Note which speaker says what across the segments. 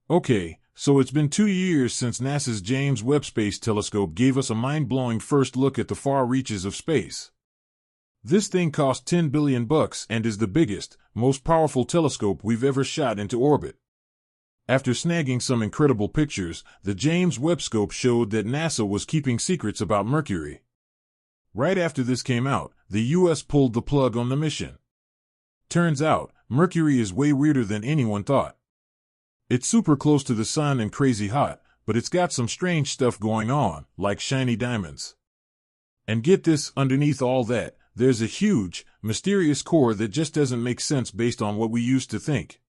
Speaker 1: Okay, so it's been 2 years since NASA's James Webb Space Telescope gave us a mind-blowing first look at the far reaches of space. This thing cost $10 billion and is the biggest, most powerful telescope we've ever shot into orbit. After snagging some incredible pictures, the James Webb Scope showed that NASA was keeping secrets about Mercury. Right after this came out, the US pulled the plug on the mission. Turns out, Mercury is way weirder than anyone thought. It's super close to the sun and crazy hot, but it's got some strange stuff going on, like shiny diamonds. And get this, underneath all that, there's a huge, mysterious core that just doesn't make sense based on what we used to think.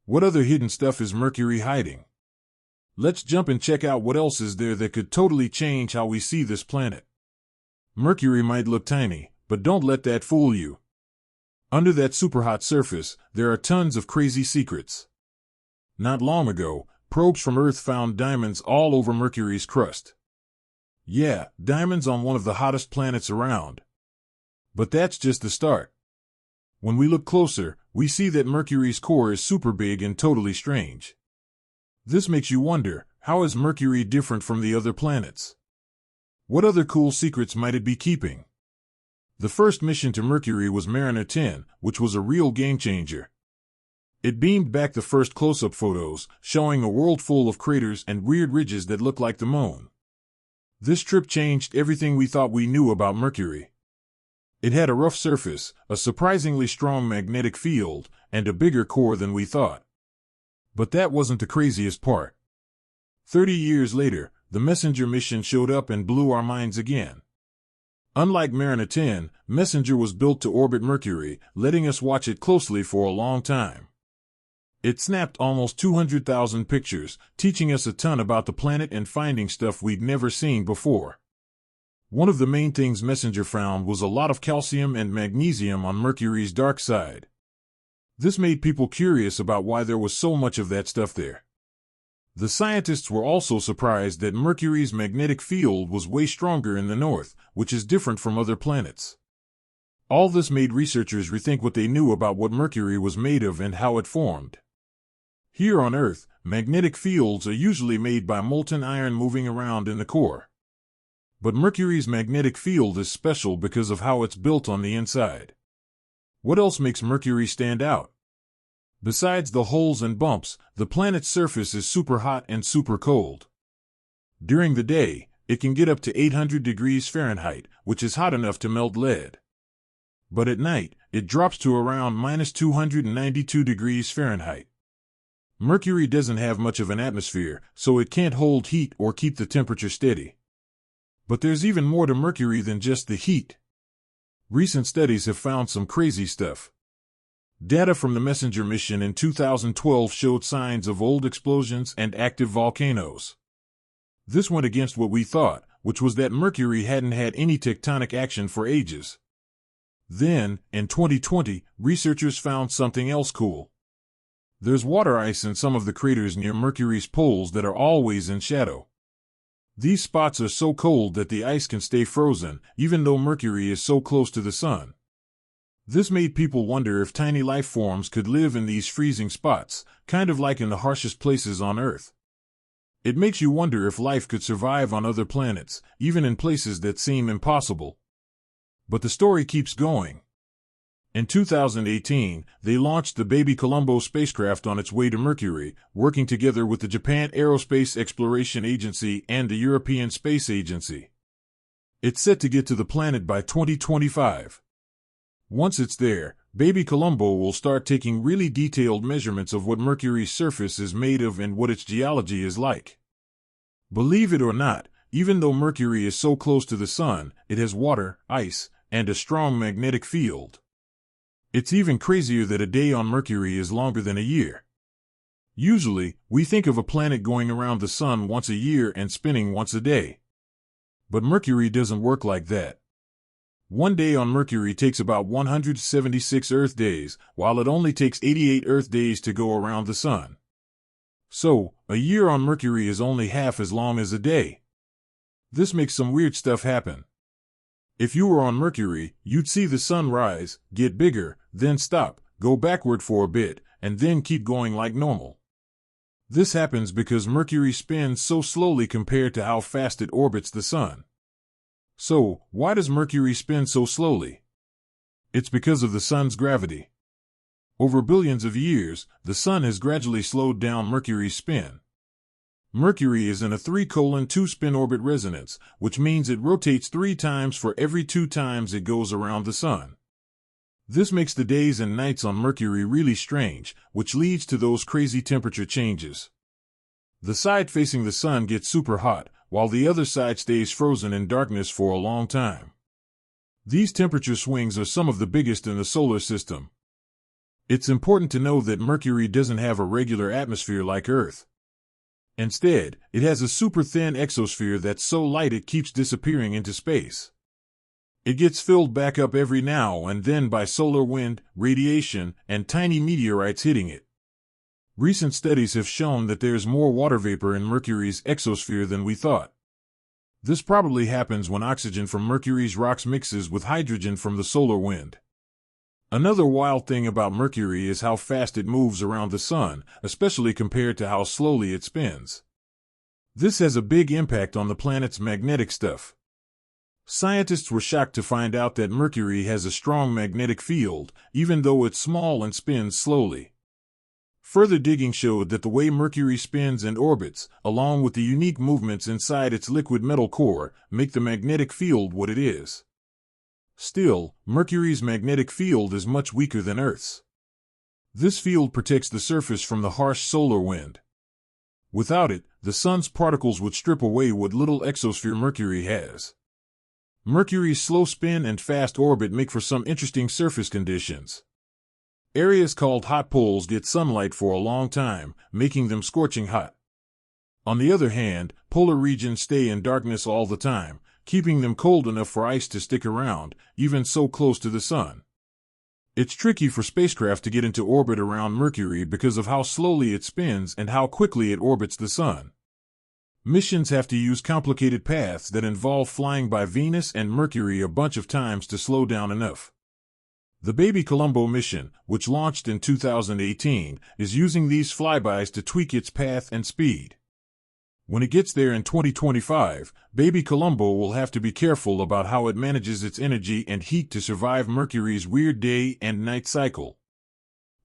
Speaker 1: What other hidden stuff is Mercury hiding? Let's jump and check out what else is there that could totally change how we see this planet. Mercury might look tiny, but don't let that fool you. Under that super hot surface, there are tons of crazy secrets. Not long ago, probes from Earth found diamonds all over Mercury's crust. Yeah, diamonds on one of the hottest planets around. But that's just the start. When we look closer, we see that Mercury's core is super big and totally strange. This makes you wonder, how is Mercury different from the other planets? What other cool secrets might it be keeping? The first mission to Mercury was Mariner 10, which was a real game-changer. It beamed back the first close-up photos, showing a world full of craters and weird ridges that look like the moon. This trip changed everything we thought we knew about Mercury. It had a rough surface, a surprisingly strong magnetic field, and a bigger core than we thought. But that wasn't the craziest part. 30 years later, the Messenger mission showed up and blew our minds again. Unlike Mariner 10, Messenger was built to orbit Mercury, letting us watch it closely for a long time. It snapped almost 200,000 pictures, teaching us a ton about the planet and finding stuff we'd never seen before. One of the main things Messenger found was a lot of calcium and magnesium on Mercury's dark side. This made people curious about why there was so much of that stuff there. The scientists were also surprised that Mercury's magnetic field was way stronger in the north, which is different from other planets. All this made researchers rethink what they knew about what Mercury was made of and how it formed. Here on Earth, magnetic fields are usually made by molten iron moving around in the core. But Mercury's magnetic field is special because of how it's built on the inside. What else makes Mercury stand out? Besides the holes and bumps, the planet's surface is super hot and super cold. During the day, it can get up to 800 degrees Fahrenheit, which is hot enough to melt lead. But at night, it drops to around minus 292 degrees Fahrenheit. Mercury doesn't have much of an atmosphere, so it can't hold heat or keep the temperature steady. But there's even more to Mercury than just the heat. Recent studies have found some crazy stuff. Data from the Messenger mission in 2012 showed signs of old explosions and active volcanoes. This went against what we thought, which was that Mercury hadn't had any tectonic action for ages. Then, in 2020, researchers found something else cool. There's water ice in some of the craters near Mercury's poles that are always in shadow. These spots are so cold that the ice can stay frozen, even though Mercury is so close to the sun. This made people wonder if tiny life forms could live in these freezing spots, kind of like in the harshest places on Earth. It makes you wonder if life could survive on other planets, even in places that seem impossible. But the story keeps going. In 2018, they launched the Baby Colombo spacecraft on its way to Mercury, working together with the Japan Aerospace Exploration Agency and the European Space Agency. It's set to get to the planet by 2025. Once it's there, Baby Colombo will start taking really detailed measurements of what Mercury's surface is made of and what its geology is like. Believe it or not, even though Mercury is so close to the sun, it has water, ice, and a strong magnetic field. It's even crazier that a day on Mercury is longer than a year. Usually, we think of a planet going around the sun once a year and spinning once a day. But Mercury doesn't work like that. One day on Mercury takes about 176 Earth days, while it only takes 88 Earth days to go around the sun. So, a year on Mercury is only half as long as a day. This makes some weird stuff happen. If you were on Mercury, you'd see the sun rise, get bigger, then stop, go backward for a bit, and then keep going like normal. This happens because Mercury spins so slowly compared to how fast it orbits the Sun. So, why does Mercury spin so slowly? It's because of the Sun's gravity. Over billions of years, the Sun has gradually slowed down Mercury's spin. Mercury is in a 3:2 spin orbit resonance, which means it rotates 3 times for every 2 times it goes around the Sun. This makes the days and nights on Mercury really strange, which leads to those crazy temperature changes. The side facing the Sun gets super hot, while the other side stays frozen in darkness for a long time. These temperature swings are some of the biggest in the solar system. It's important to know that Mercury doesn't have a regular atmosphere like Earth. Instead, it has a super thin exosphere that's so light it keeps disappearing into space. It gets filled back up every now and then by solar wind, radiation, and tiny meteorites hitting it. Recent studies have shown that there's more water vapor in Mercury's exosphere than we thought. This probably happens when oxygen from Mercury's rocks mixes with hydrogen from the solar wind. Another wild thing about Mercury is how fast it moves around the Sun, especially compared to how slowly it spins. This has a big impact on the planet's magnetic stuff. Scientists were shocked to find out that Mercury has a strong magnetic field, even though it's small and spins slowly. Further digging showed that the way Mercury spins and orbits, along with the unique movements inside its liquid metal core, make the magnetic field what it is. Still, Mercury's magnetic field is much weaker than Earth's. This field protects the surface from the harsh solar wind. Without it, the Sun's particles would strip away what little exosphere Mercury has. Mercury's slow spin and fast orbit make for some interesting surface conditions. Areas called hot poles get sunlight for a long time, making them scorching hot. On the other hand, polar regions stay in darkness all the time, keeping them cold enough for ice to stick around, even so close to the Sun. It's tricky for spacecraft to get into orbit around Mercury because of how slowly it spins and how quickly it orbits the Sun. Missions have to use complicated paths that involve flying by Venus and Mercury a bunch of times to slow down enough. The Baby Colombo mission, which launched in 2018, is using these flybys to tweak its path and speed. When it gets there in 2025, Baby Colombo will have to be careful about how it manages its energy and heat to survive Mercury's weird day and night cycle.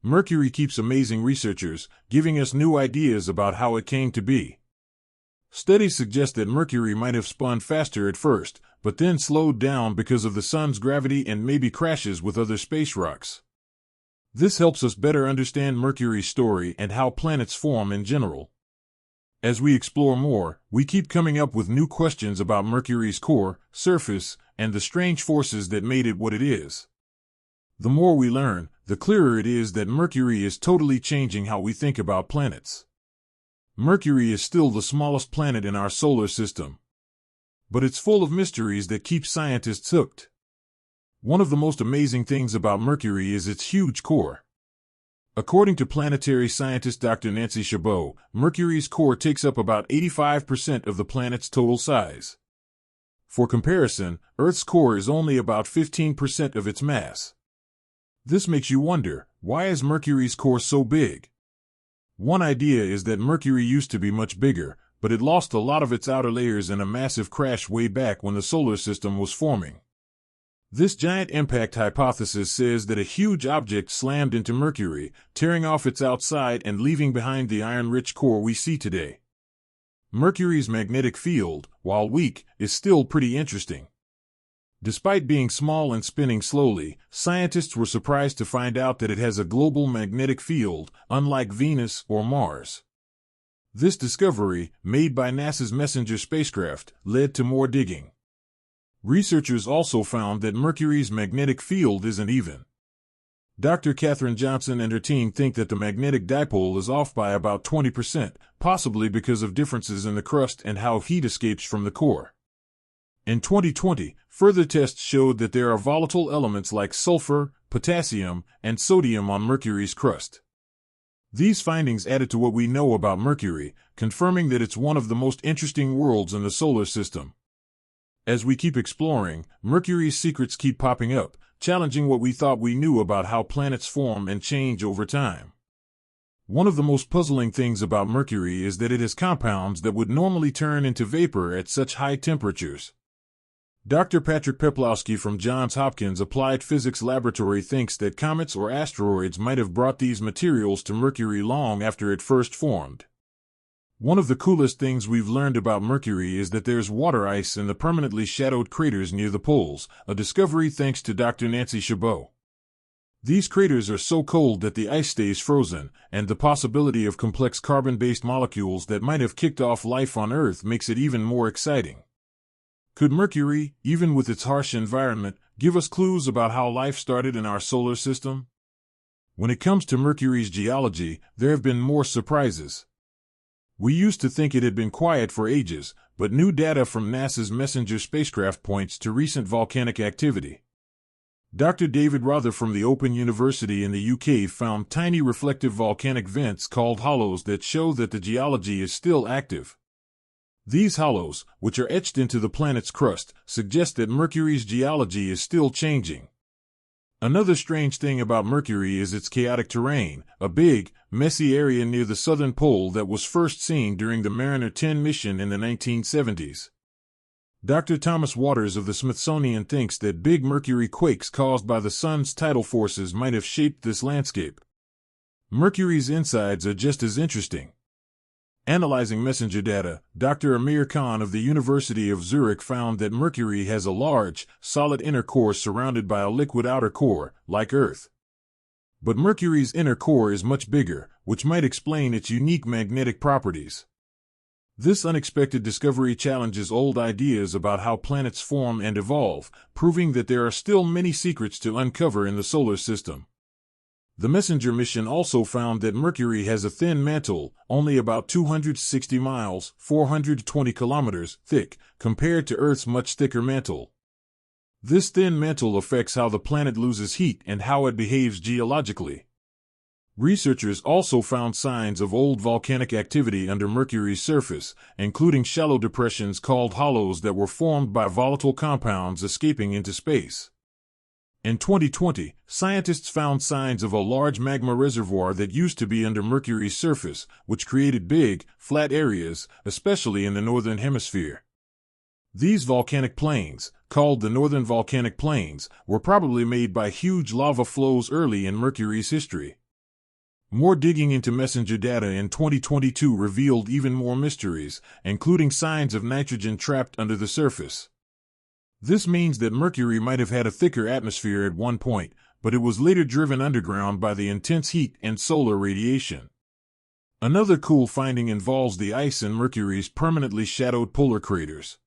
Speaker 1: Mercury keeps amazing researchers, giving us new ideas about how it came to be. Studies suggest that Mercury might have spun faster at first, but then slowed down because of the Sun's gravity and maybe crashes with other space rocks. This helps us better understand Mercury's story and how planets form in general. As we explore more, we keep coming up with new questions about Mercury's core, surface, and the strange forces that made it what it is. The more we learn, the clearer it is that Mercury is totally changing how we think about planets. Mercury is still the smallest planet in our solar system. But it's full of mysteries that keep scientists hooked. One of the most amazing things about Mercury is its huge core. According to planetary scientist Dr. Nancy Chabot, Mercury's core takes up about 85% of the planet's total size. For comparison, Earth's core is only about 15% of its mass. This makes you wonder, why is Mercury's core so big? One idea is that Mercury used to be much bigger, but it lost a lot of its outer layers in a massive crash way back when the solar system was forming. This giant impact hypothesis says that a huge object slammed into Mercury, tearing off its outside and leaving behind the iron-rich core we see today. Mercury's magnetic field, while weak, is still pretty interesting. Despite being small and spinning slowly, scientists were surprised to find out that it has a global magnetic field, unlike Venus or Mars. This discovery, made by NASA's Messenger spacecraft, led to more digging. Researchers also found that Mercury's magnetic field isn't even. Dr. Katherine Johnson and her team think that the magnetic dipole is off by about 20%, possibly because of differences in the crust and how heat escapes from the core. In 2020, further tests showed that there are volatile elements like sulfur, potassium, and sodium on Mercury's crust. These findings added to what we know about Mercury, confirming that it's one of the most interesting worlds in the solar system. As we keep exploring, Mercury's secrets keep popping up, challenging what we thought we knew about how planets form and change over time. One of the most puzzling things about Mercury is that it has compounds that would normally turn into vapor at such high temperatures. Dr. Patrick Peplowski from Johns Hopkins Applied Physics Laboratory thinks that comets or asteroids might have brought these materials to Mercury long after it first formed. One of the coolest things we've learned about Mercury is that there's water ice in the permanently shadowed craters near the poles, a discovery thanks to Dr. Nancy Chabot. These craters are so cold that the ice stays frozen, and the possibility of complex carbon-based molecules that might have kicked off life on Earth makes it even more exciting. Could Mercury, even with its harsh environment, give us clues about how life started in our solar system? When it comes to Mercury's geology, there have been more surprises. We used to think it had been quiet for ages, but new data from NASA's Messenger spacecraft points to recent volcanic activity. Dr. David Rother from the Open University in the UK found tiny reflective volcanic vents called hollows that show that the geology is still active. These hollows, which are etched into the planet's crust, suggest that Mercury's geology is still changing. Another strange thing about Mercury is its chaotic terrain, a big, messy area near the southern pole that was first seen during the Mariner 10 mission in the 1970s. Dr. Thomas Waters of the Smithsonian thinks that big Mercury quakes caused by the sun's tidal forces might have shaped this landscape. Mercury's insides are just as interesting. Analyzing messenger data, Dr. Amir Khan of the University of Zurich found that Mercury has a large, solid inner core surrounded by a liquid outer core, like Earth. But Mercury's inner core is much bigger, which might explain its unique magnetic properties. This unexpected discovery challenges old ideas about how planets form and evolve, proving that there are still many secrets to uncover in the solar system. The Messenger mission also found that Mercury has a thin mantle, only about 260 miles, 420 kilometers, thick, compared to Earth's much thicker mantle. This thin mantle affects how the planet loses heat and how it behaves geologically. Researchers also found signs of old volcanic activity under Mercury's surface, including shallow depressions called hollows that were formed by volatile compounds escaping into space. In 2020, scientists found signs of a large magma reservoir that used to be under Mercury's surface, which created big, flat areas, especially in the northern hemisphere. These volcanic plains, called the Northern Volcanic Plains, were probably made by huge lava flows early in Mercury's history. More digging into messenger data in 2022 revealed even more mysteries, including signs of nitrogen trapped under the surface. This means that Mercury might have had a thicker atmosphere at one point, but it was later driven underground by the intense heat and solar radiation. Another cool finding involves the ice in Mercury's permanently shadowed polar craters.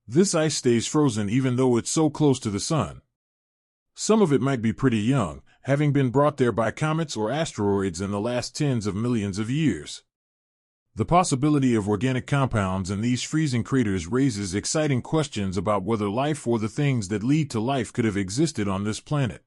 Speaker 1: This ice stays frozen even though it's so close to the sun. Some of it might be pretty young, having been brought there by comets or asteroids in the last tens of millions of years. The possibility of organic compounds in these freezing craters raises exciting questions about whether life or the things that lead to life could have existed on this planet.